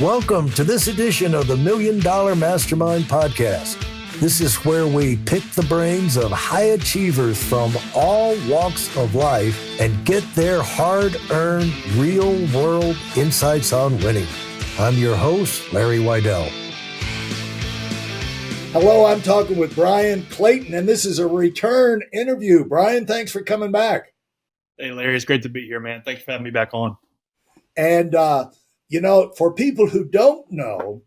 Welcome to this edition of the Million Dollar Mastermind podcast. This is where we pick the brains of high achievers from all walks of life and get their hard-earned, real-world insights on winning. I'm your host, Larry Weidel. Hello, I'm talking with Bryan Clayton, and this is a return interview. Bryan, thanks for coming back. Hey, Larry, it's great to be here, man. Thanks for having me back on. And, for people who don't know,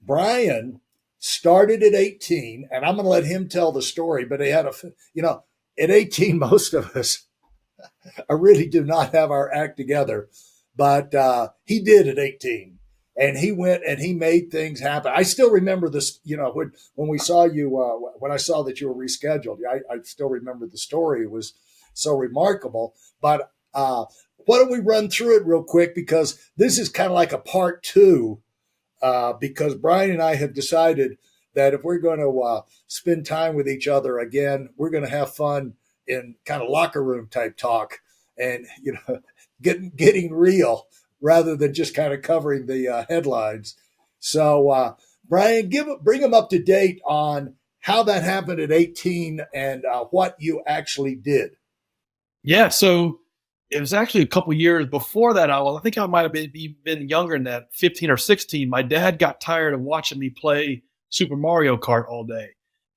Bryan started at 18, and I'm going to let him tell the story, but he had at 18, most of us really do not have our act together, but he did at 18, and he went and he made things happen. I still remember this, when we saw you, when I saw that you were rescheduled, I still remember the story. It was so remarkable, but why don't we run through it real quick, because this is kind of like a part two, because Bryan and I have decided that if we're going to spend time with each other again, we're going to have fun in kind of locker room type talk and, getting real rather than just kind of covering the headlines. So, Bryan, bring them up to date on how that happened at 18 and what you actually did. Yeah, so it was actually a couple years before that. I think I might have been younger than that, 15 or 16. My dad got tired of watching me play Super Mario Kart all day.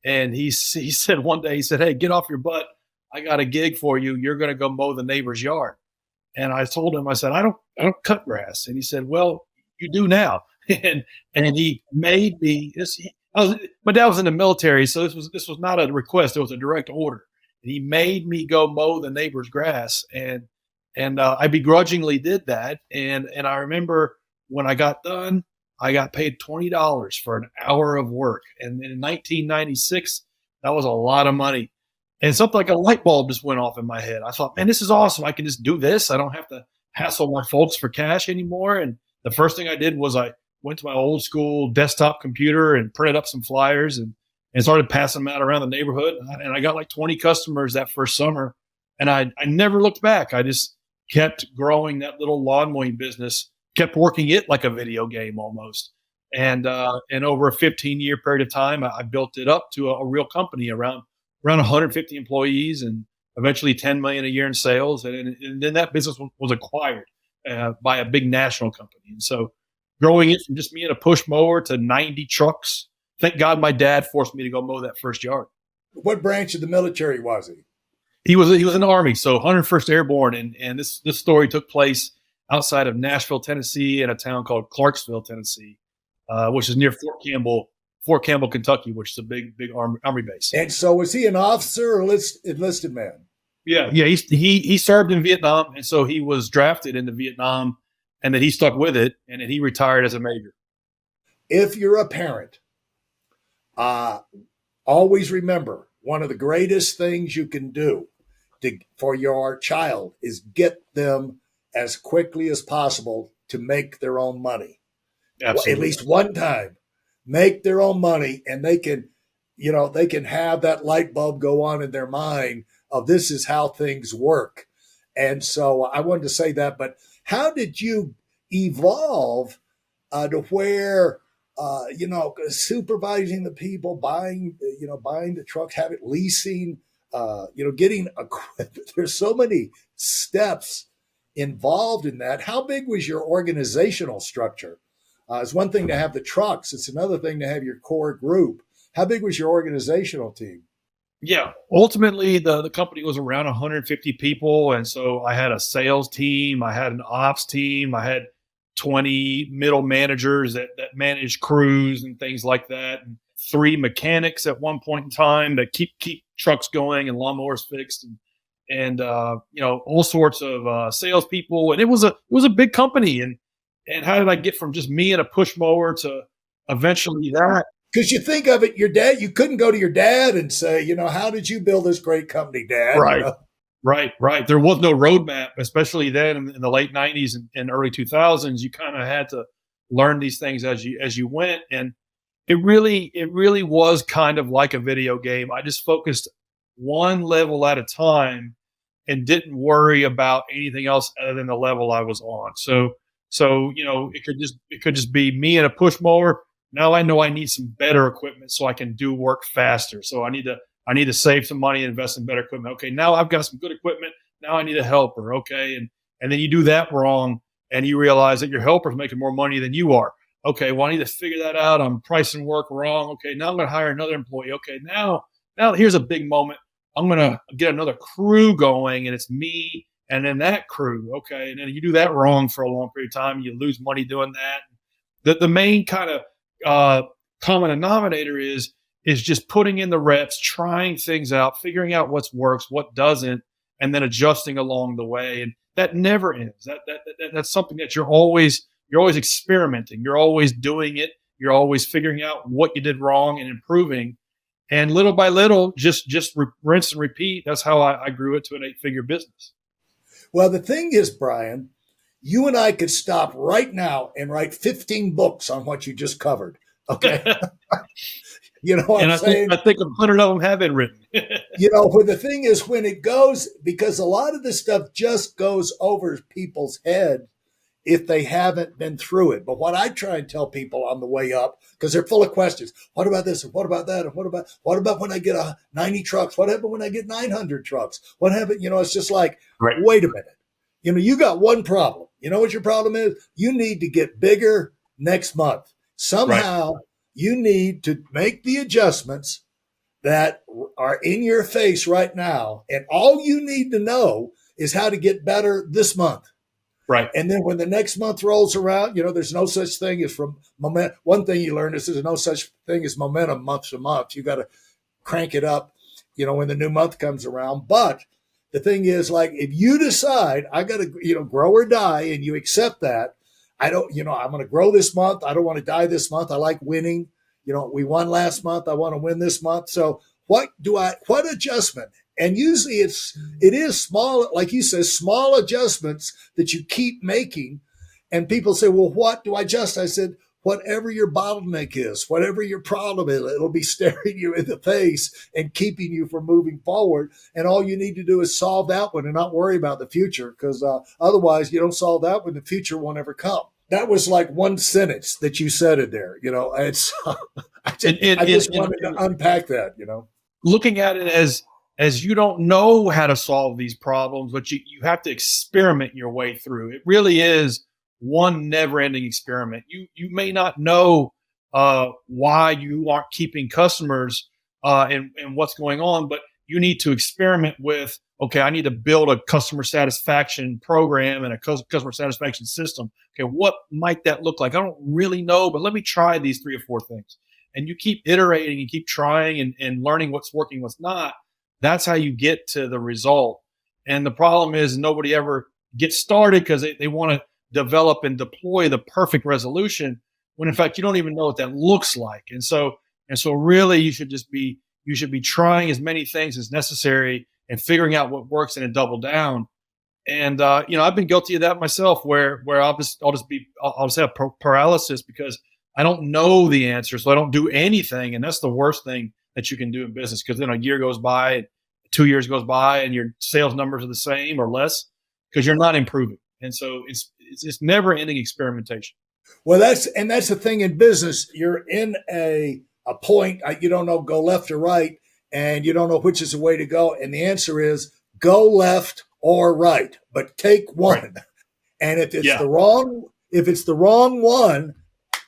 And he said one day, hey, get off your butt. I got a gig for you. You're going to go mow the neighbor's yard. And I told him, I said, I don't cut grass. And he said, well, you do now. and he made me my dad was in the military, so this was not a request. It was a direct order. And he made me go mow the neighbor's grass. And I begrudgingly did that. And I remember when I got done, I got paid $20 for an hour of work. And in 1996, that was a lot of money. And something like a light bulb just went off in my head. I thought, man, this is awesome. I can just do this. I don't have to hassle my folks for cash anymore. And the first thing I did was I went to my old school desktop computer and printed up some flyers and started passing them out around the neighborhood. And I got like 20 customers that first summer. And I never looked back. I just kept growing that little lawn mowing business, kept working it like a video game almost. And over a 15-year period of time, I built it up to a real company around 150 employees and eventually 10 million a year in sales. And then that business was acquired by a big national company. And so growing it from just me and a push mower to 90 trucks. Thank God my dad forced me to go mow that first yard. What branch of the military was he? He was in the Army, so 101st Airborne, and this story took place outside of Nashville, Tennessee, in a town called Clarksville, Tennessee, which is near Fort Campbell, Kentucky, which is a big army base. And so, was he an officer or enlisted man? Yeah. He served in Vietnam, and so he was drafted into Vietnam, and then he stuck with it, and then he retired as a major. If you're a parent, always remember one of the greatest things you can do for your child is get them as quickly as possible to make their own money. Absolutely. At least one time, make their own money, and they can have that light bulb go on in their mind of this is how things work. And so I wanted to say that, but how did you evolve to where, supervising the people, buying the trucks, leasing, getting equipment? There's so many steps involved in that. How big was your organizational structure? It's one thing to have the trucks. It's another thing to have your core group. How big was your organizational team? Yeah, ultimately the company was around 150 people. And so I had a sales team, I had an ops team, I had 20 middle managers that managed crews and things like that. And 3 mechanics at one point in time that keep trucks going and lawnmowers fixed and all sorts of salespeople. And it was a big company. And how did I get from just me and a push mower to eventually that? Because you think of it, your dad, you couldn't go to your dad and say, how did you build this great company, Dad? Right. Right. There was no roadmap, especially then in the late 90s and early 2000s. You kind of had to learn these things as you went. And it really was kind of like a video game. I just focused one level at a time and didn't worry about anything else other than the level I was on. So So, it could just be me and a push mower. Now I know I need some better equipment so I can do work faster. So I need to save some money and invest in better equipment. Okay, now I've got some good equipment. Now I need a helper. Okay, and then you do that wrong, and you realize that your helper's making more money than you are. Okay, well I need to figure that out. I'm pricing work wrong. Okay, now I'm going to hire another employee. Okay, now here's a big moment. I'm going to get another crew going, and it's me and then that crew. Okay, and then you do that wrong for a long period of time. You lose money doing that. The main kind of common denominator is just putting in the reps, trying things out, figuring out what works, what doesn't, and then adjusting along the way. And that never ends. That's something that you're always experimenting. You're always doing it. You're always figuring out what you did wrong and improving. And little by little, just rinse and repeat. That's how I grew it to an 8-figure business. Well, the thing is, Bryan, you and I could stop right now and write 15 books on what you just covered. Okay. You know what I'm saying? I think 100 of them have been written. But the thing is, when it goes, because a lot of this stuff just goes over people's head if they haven't been through it. But what I try and tell people on the way up, because they're full of questions. What about this? And what about that? And what about when I get 90 trucks? What happened when I get 900 trucks? What happened? It's just like, right. Wait a minute. You got one problem. You know what your problem is? You need to get bigger next month. Somehow you need to make the adjustments that are in your face right now. And all you need to know is how to get better this month. Right. And then when the next month rolls around, there's no such thing as from momentum. One thing you learn is there's no such thing as momentum month to month. You got to crank it up, when the new month comes around. But the thing is, like, if you decide I got to, grow or die, and you accept that, I'm going to grow this month. I don't want to die this month. I like winning. We won last month. I want to win this month. So what adjustment? And usually it is small, like you said, small adjustments that you keep making. And people say, well, what do I adjust? I said, whatever your bottleneck is, whatever your problem is, it'll be staring you in the face and keeping you from moving forward. And all you need to do is solve that one and not worry about the future, because otherwise you don't solve that one, the future won't ever come. That was like one sentence that you said in there. It's I just wanted to unpack that. Looking at it as you don't know how to solve these problems, but you have to experiment your way through. It really is one never-ending experiment. You may not know why you aren't keeping customers and what's going on, but you need to experiment with, okay, I need to build a customer satisfaction program and a customer satisfaction system. Okay, what might that look like? I don't really know, but let me try these 3 or 4 things. And you keep iterating and keep trying and learning what's working, what's not. That's how you get to the result. And the problem is nobody ever gets started because they want to develop and deploy the perfect resolution when in fact you don't even know what that looks like. And so really you should be trying as many things as necessary and figuring out what works and then double down. And I've been guilty of that myself, where I'll just have paralysis because I don't know the answer, so I don't do anything. And that's the worst thing that you can do in business, because then a year goes by, 2 years goes by, and your sales numbers are the same or less because you're not improving. And so it's never ending experimentation. Well, that's the thing in business. You're in a point, you don't know, go left or right, and you don't know which is the way to go. And the answer is go left or right, but take one. Right. And if it's the wrong one,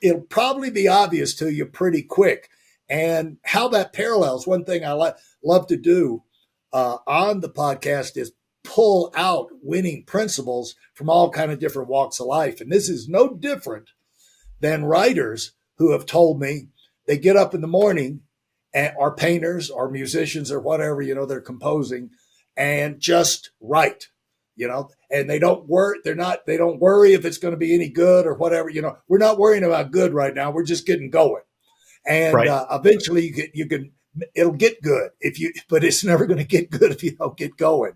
it'll probably be obvious to you pretty quick. And how that parallels, one thing I love to do on the podcast is pull out winning principles from all kind of different walks of life. And this is no different than writers who have told me they get up in the morning and are painters or musicians or whatever, they're composing, and just write, and they don't worry. They don't worry if it's going to be any good or whatever. We're not worrying about good right now. We're just getting going. And eventually it'll get good but it's never going to get good if you don't get going.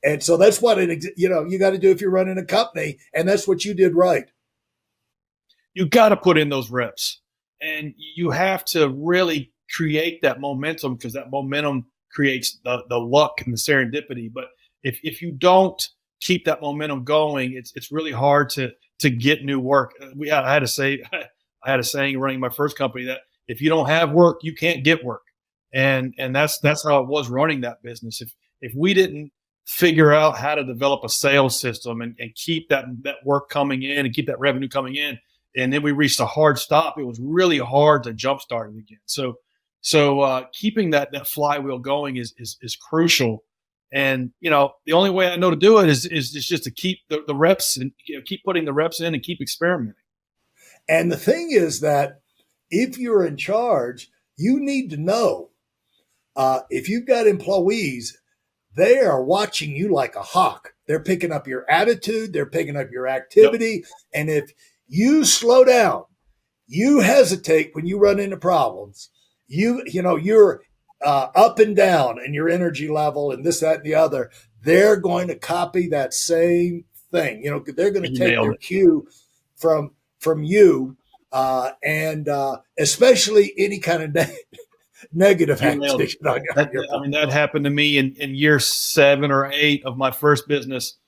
And so that's what you got to do if you're running a company. And that's what you did right. You got to put in those reps, and you have to really create that momentum, because that momentum creates the luck and the serendipity. But if you don't keep that momentum going, it's really hard to get new work. I had a saying running my first company that if you don't have work, you can't get work. And that's how it was running that business. If we didn't figure out how to develop a sales system and keep that work coming in and keep that revenue coming in, and then we reached a hard stop, it was really hard to jumpstart it again. So keeping that flywheel going is crucial. And the only way I know to do it is just to keep the reps and keep putting the reps in and keep experimenting. And the thing is that if you're in charge, you need to know if you've got employees, they are watching you like a hawk. They're picking up your attitude. They're picking up your activity. Yep. And if you slow down, you hesitate when you run into problems, you're up and down in your energy level and this, that, and the other, they're going to copy that same thing. They're going to take their cue from you, and especially any kind of negative activity. That happened to me in year 7 or 8 of my first business.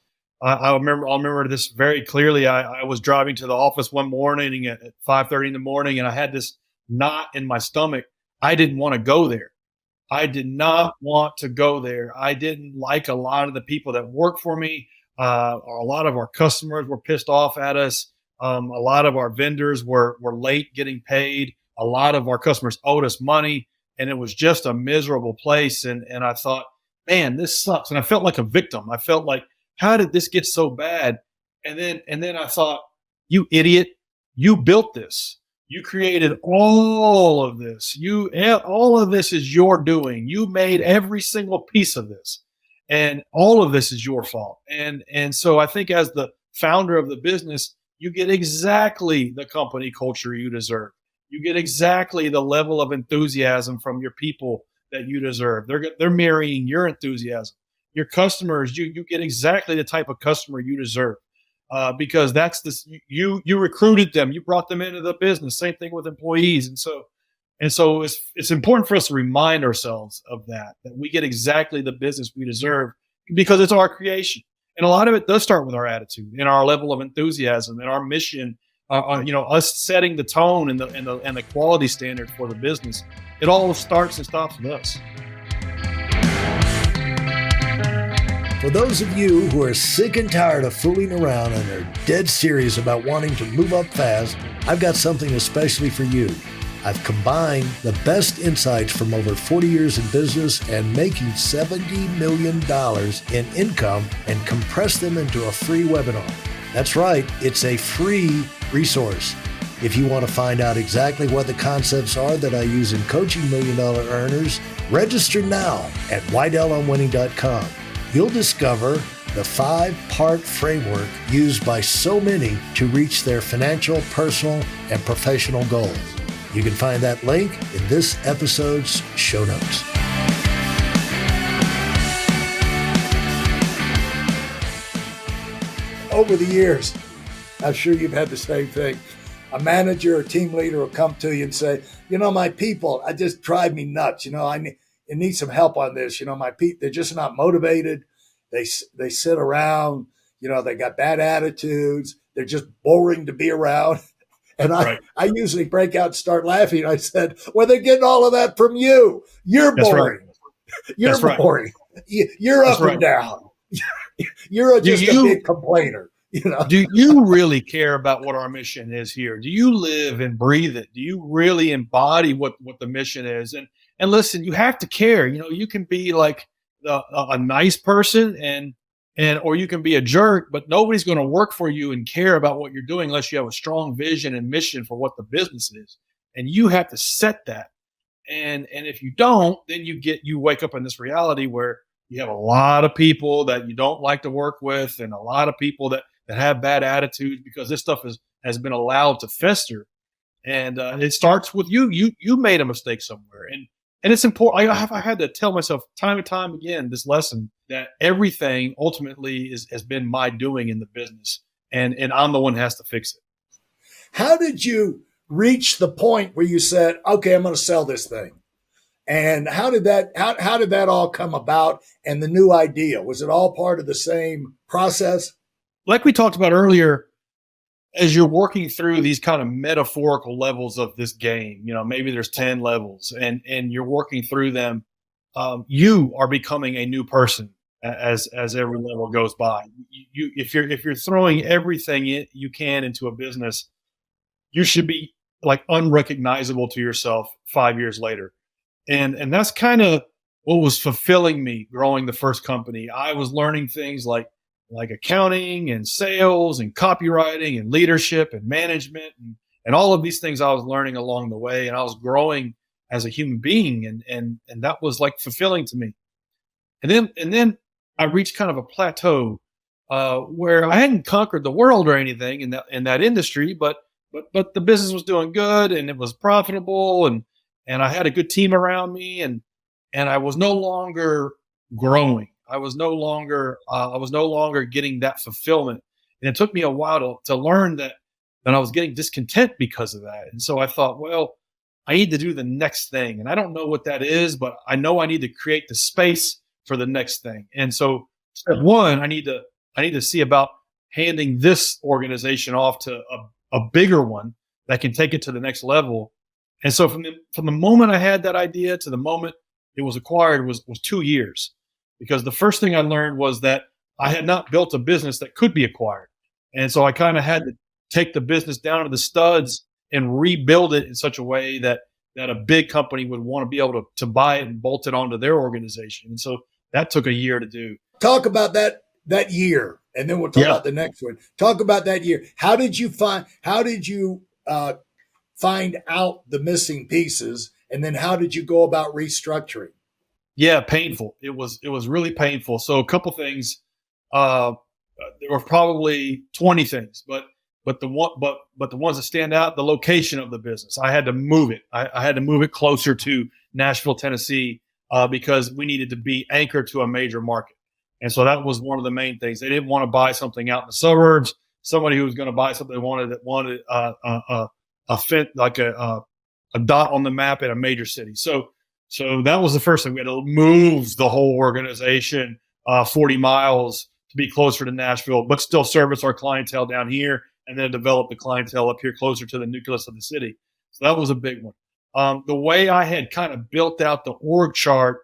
I'll remember this very clearly. I was driving to the office one morning at 5:30 in the morning, and I had this knot in my stomach. I didn't want to go there. I did not want to go there. I didn't like a lot of the people that work for me. A lot of our customers were pissed off at us. A lot of our vendors were late getting paid. A lot of our customers owed us money, and it was just a miserable place. And I thought, man, this sucks. And I felt like a victim. I felt like, how did this get so bad? And then I thought, you idiot, you built this. You created all of this. All of this is your doing. You made every single piece of this, and all of this is your fault. And so I think as the founder of the business, you get exactly the company culture you deserve. You get exactly the level of enthusiasm from your people that you deserve. They're mirroring your enthusiasm. Your customers, you get exactly the type of customer you deserve. Because that's this, you recruited them, you brought them into the business. Same thing with employees, and so it's important for us to remind ourselves of that we get exactly the business we deserve because it's our creation, and a lot of it does start with our attitude and our level of enthusiasm and our mission. Us setting the tone and the quality standard for the business. It all starts and stops with us. For those of you who are sick and tired of fooling around and are dead serious about wanting to move up fast, I've got something especially for you. I've combined the best insights from over 40 years in business and making $70 million in income and compressed them into a free webinar. That's right, it's a free resource. If you want to find out exactly what the concepts are that I use in coaching $1 million earners, register now at WeidelOnWinning.com. You'll discover the 5-part framework used by so many to reach their financial, personal, and professional goals. You can find that link in this episode's show notes. Over the years, I'm sure you've had the same thing. A manager or team leader will come to you and say, my people, I just drive me nuts. I need some help on this. My people, they're just not motivated. They sit around, they got bad attitudes. They're just boring to be around. And I usually break out and start laughing. I said, well, they're getting all of that from you. You're boring. Right. You're That's boring. Right. You're up and down. You're just a big complainer. Do you really care about what our mission is here? Do you live and breathe it? Do you really embody what the mission is? And listen, you have to care. You can be like a nice person or you can be a jerk, but nobody's going to work for you and care about what you're doing unless you have a strong vision and mission for what the business is. And you have to set that. And if you don't, then you wake up in this reality where you have a lot of people that you don't like to work with and a lot of people that have bad attitudes because this stuff has been allowed to fester. And it starts with you. You made a mistake somewhere. And it's important. I had to tell myself time and time again this lesson that everything ultimately has been my doing in the business. And I'm the one who has to fix it. How did you reach the point where you said, okay, I'm going to sell this thing? And how did that all come about? And the new idea, was it all part of the same process? Like we talked about earlier, as you're working through these kind of metaphorical levels of this game, maybe there's 10 levels, and you're working through them, you are becoming a new person as every level goes by. If you're throwing everything you can into a business, you should be like unrecognizable to yourself 5 years later. And that's kind of what was fulfilling me growing the first company. I was learning things like accounting and sales and copywriting and leadership and management and all of these things I was learning along the way. And I was growing as a human being, and that was like fulfilling to me. And then I reached kind of a plateau where I hadn't conquered the world or anything in that industry, but the business was doing good and it was profitable, and I had a good team around me, and I was no longer growing. I was no longer getting that fulfillment. And it took me a while to learn that I was getting discontent because of that. And so I thought, well, I need to do the next thing. And I don't know what that is, but I know I need to create the space for the next thing. And so step one, I need to see about handing this organization off to a bigger one that can take it to the next level. And so from the moment I had that idea to the moment it was acquired was 2 years, because the first thing I learned was that I had not built a business that could be acquired. And so I kind of had to take the business down to the studs and rebuild it in such a way that a big company would want to be able to buy it and bolt it onto their organization. And so that took a year to do. Talk about that year, and then we'll talk about the next one. Talk about that year. How did you find out the missing pieces, and then how did you go about restructuring? Yeah, painful. It was really painful. So a couple things. There were probably 20 things, but the ones that stand out, the location of the business. I had to move it. I had to move it closer to Nashville, Tennessee, because we needed to be anchored to a major market. And so that was one of the main things. They didn't want to buy something out in the suburbs. Somebody who was going to buy something wanted a fit, like a dot on the map in a major city. So that was the first thing. We had to move the whole organization 40 miles to be closer to Nashville, but still service our clientele down here, and then develop the clientele up here closer to the nucleus of the city. So that was a big one. The way I had kind of built out the org chart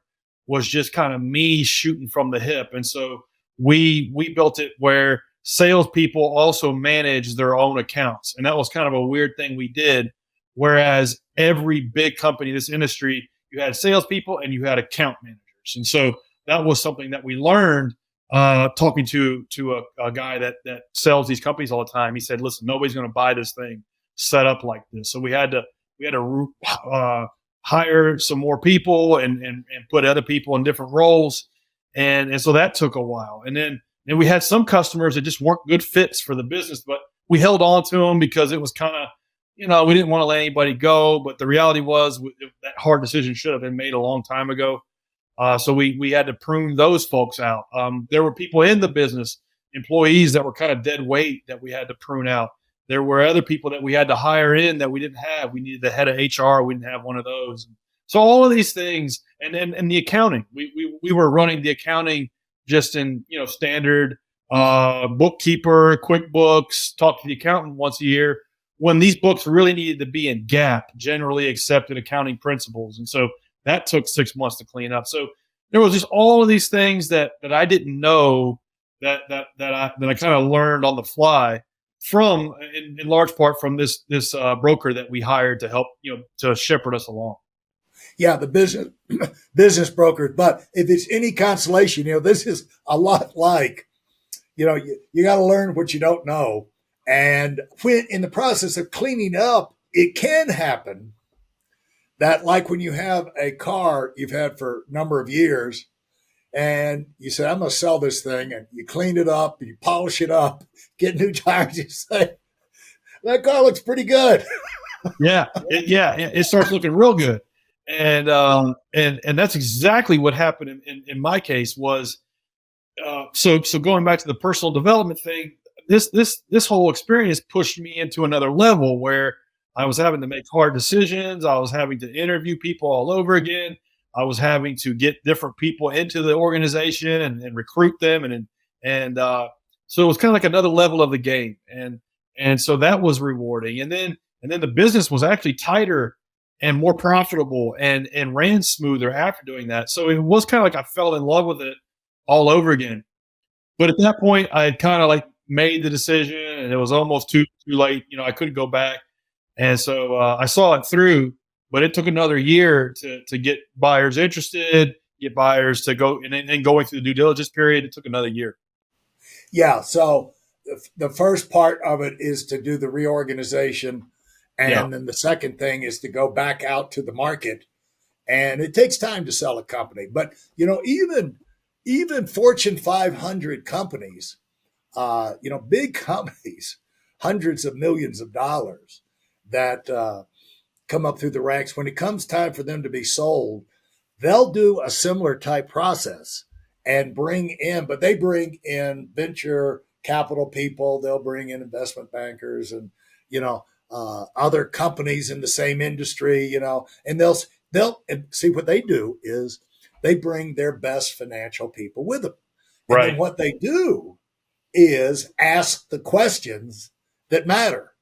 was just kind of me shooting from the hip. And so we built it where salespeople also manage their own accounts. And that was kind of a weird thing we did. Whereas every big company in this industry, you had salespeople and you had account managers. And so that was something that we learned talking to a guy that sells these companies all the time. He said, listen, nobody's going to buy this thing set up like this. So we had to hire some more people and put other people in different roles. And so that took a while. And then we had some customers that just weren't good fits for the business, but we held on to them because it was kind of, we didn't want to let anybody go. But the reality was that hard decision should have been made a long time ago. So we had to prune those folks out. There were people in the business, employees that were kind of dead weight that we had to prune out. There were other people that we had to hire in that we didn't have. We needed the head of HR. We didn't have one of those. So all of these things, and the accounting, we were running the accounting just in standard bookkeeper, QuickBooks, talk to the accountant once a year, when these books really needed to be in GAAP, generally accepted accounting principles. And so that took 6 months to clean up. So there was just all of these things that I didn't know that I kind of learned on the fly from, in large part, from this broker that we hired to help, to shepherd us along. Yeah, the business brokers. But if it's any consolation, this is a lot like, you got to learn what you don't know. And when in the process of cleaning up, it can happen that, like when you have a car you've had for a number of years and you say, I'm going to sell this thing, and you clean it up, you polish it up, get new tires, you say, that car looks pretty good. It starts looking real good. And that's exactly what happened in my case was, so going back to the personal development thing, this whole experience pushed me into another level where I was having to make hard decisions. I was having to interview people all over again. I was having to get different people into the organization and recruit them, so it was kind of like another level of the game, and so that was rewarding. And then the business was actually tighter and more profitable and ran smoother after doing that. So it was kind of like I fell in love with it all over again. But at that point, I had kind of like made the decision, and it was almost too late. I couldn't go back, and so I saw it through. But it took another year to get buyers interested, get buyers to go, and then going through the due diligence period. It took another year. Yeah. So the first part of it is to do the reorganization. Yeah. And then the second thing is to go back out to the market. And it takes time to sell a company. But, even Fortune 500 companies, big companies, hundreds of millions of dollars that come up through the ranks, when it comes time for them to be sold, they'll do a similar type process and but they bring in venture capital people, they'll bring in investment bankers and, other companies in the same industry, and they'll and see what they do is they bring their best financial people with them. And then Right. what they do is ask the questions that matter,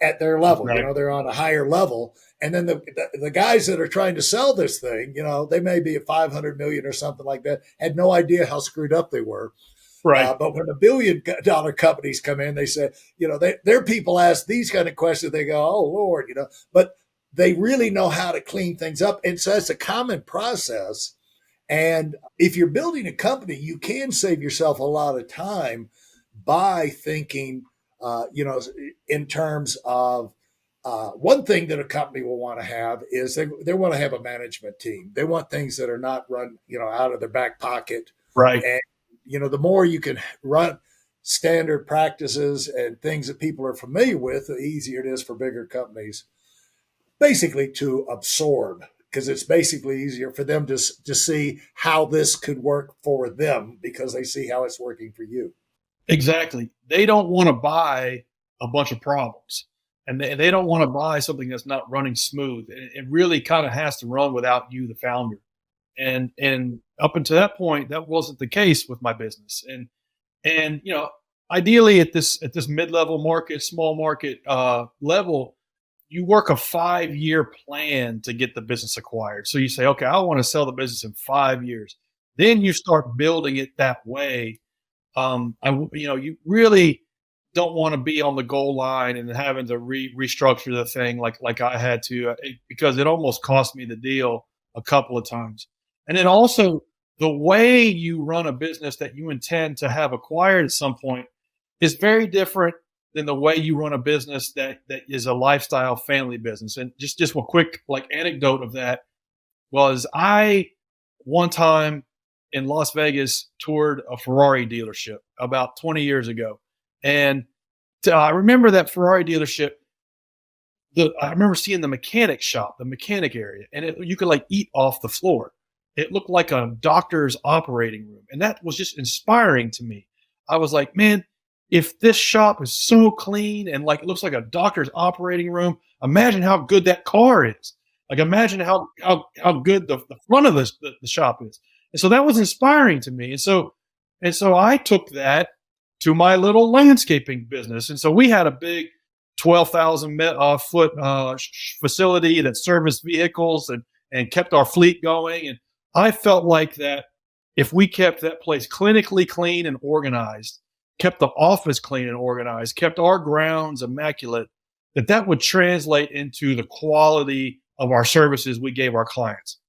at their level. Right. They're on a higher level. And then the guys that are trying to sell this thing, they may be at 500 million or something like that, had no idea how screwed up they were. Right. But when the $1 billion companies come in, they say, their people ask these kind of questions. They go, oh, Lord, but they really know how to clean things up. And so it's a common process. And if you're building a company, you can save yourself a lot of time by thinking, in terms of one thing that a company will want to have is they want to have a management team. They want things that are not run, out of their back pocket. Right. And, the more you can run standard practices and things that people are familiar with, the easier it is for bigger companies basically to absorb, because it's basically easier for them to see how this could work for them because they see how it's working for you. Exactly. They don't want to buy a bunch of problems, and they don't want to buy something that's not running smooth. It really kind of has to run without you, the founder. And up until that point, that wasn't the case with my business. And ideally at this mid-level market, small market level, you work a 5-year plan to get the business acquired. So you say, okay, I want to sell the business in 5 years. Then you start building it that way. You really don't want to be on the goal line and having to restructure the thing like I had to, because it almost cost me the deal a couple of times. And then also the way you run a business that you intend to have acquired at some point is very different than the way you run a business that is a lifestyle family business. And just a quick anecdote of that was I one time in Las Vegas toured a Ferrari dealership about 20 years ago. And I remember that Ferrari dealership. I remember seeing the mechanic shop, the mechanic area, and you could eat off the floor. It looked like a doctor's operating room. And that was just inspiring to me. I was like, man, if this shop is so clean and it looks like a doctor's operating room, imagine how good that car is. Imagine how good the front of the shop is. And so that was inspiring to me. And so I took that to my little landscaping business. And so we had a big 12,000 foot facility that serviced vehicles and kept our fleet going. And I felt like that if we kept that place clinically clean and organized, kept the office clean and organized, kept our grounds immaculate, that would translate into the quality of our services we gave our clients.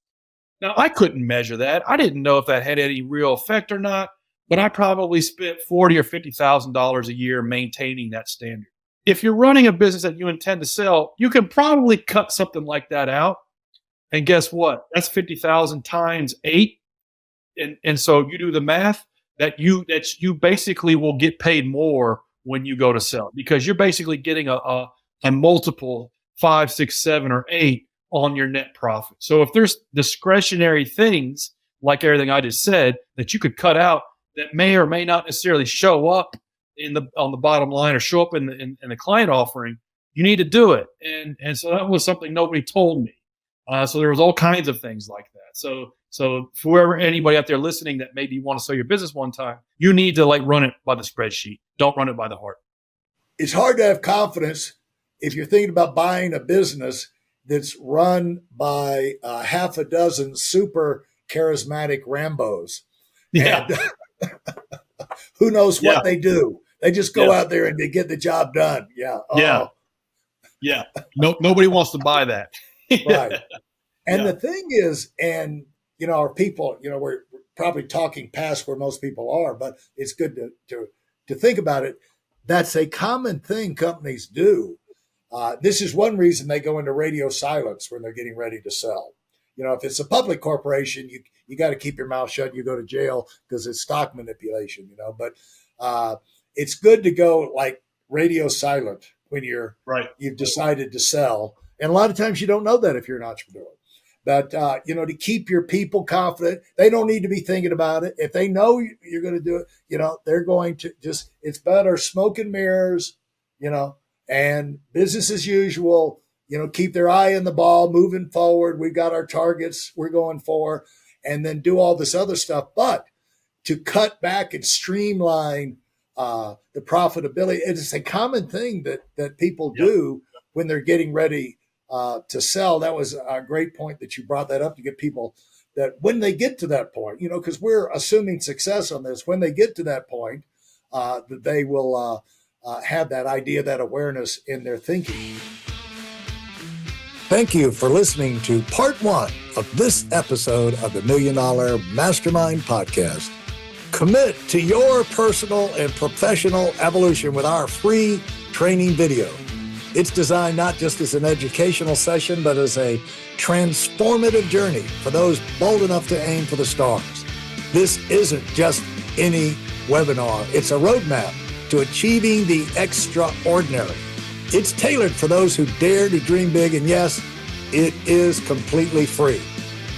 Now, I couldn't measure that. I didn't know if that had any real effect or not, but I probably spent $40,000 or $50,000 a year maintaining that standard. If you're running a business that you intend to sell, you can probably cut something like that out. And guess what? That's 50,000 times 8. And so you do the math that you basically will get paid more when you go to sell, because you're basically getting a multiple 5, 6, 7, or 8 on your net profit. So if there's discretionary things like everything I just said that you could cut out that may or may not necessarily show up on the bottom line or show up in the client offering, you need to do it. And so that was something nobody told me. So there was all kinds of things like that. So for anybody out there listening that maybe want to sell your business one time, you need to like run it by the spreadsheet. Don't run it by the heart. It's hard to have confidence if you're thinking about buying a business that's run by half a dozen super charismatic Rambos. Yeah. And who knows what they do? They just go out there and they get the job done. Yeah. Yeah. Yeah. No, nobody wants to buy that. Right. And the thing is, and, our people, we're probably talking past where most people are, but it's good to think about it. That's a common thing companies do. This is one reason they go into radio silence when they're getting ready to sell. If it's a public corporation, you got to keep your mouth shut. You go to jail because it's stock manipulation, but it's good to go like radio silent when you've decided to sell. And a lot of times you don't know that if you're an entrepreneur. But, to keep your people confident, they don't need to be thinking about it. If they know you're going to do it, they're going to it's better smoke and mirrors, and business as usual, keep their eye on the ball, moving forward. We've got our targets we're going for, and then do all this other stuff. But to cut back and streamline the profitability, it's a common thing that people do when they're getting ready to sell. That was a great point that you brought that up, to get people that when they get to that point, because we're assuming success on this, when they get to that point, that they will have that idea, that awareness in their thinking. Thank you for listening to part 1 of this episode of the Million Dollar Mastermind podcast. Commit to your personal and professional evolution with our free training video. It's designed not just as an educational session, but as a transformative journey for those bold enough to aim for the stars. This isn't just any webinar. It's a roadmap to achieving the extraordinary. It's tailored for those who dare to dream big, and yes, it is completely free.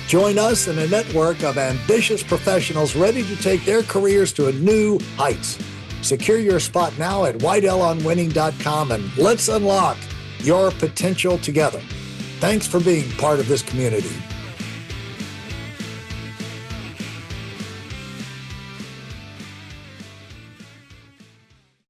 Join us in a network of ambitious professionals ready to take their careers to new heights. Secure your spot now at weidelonwinning.com, and let's unlock your potential together. Thanks for being part of this community.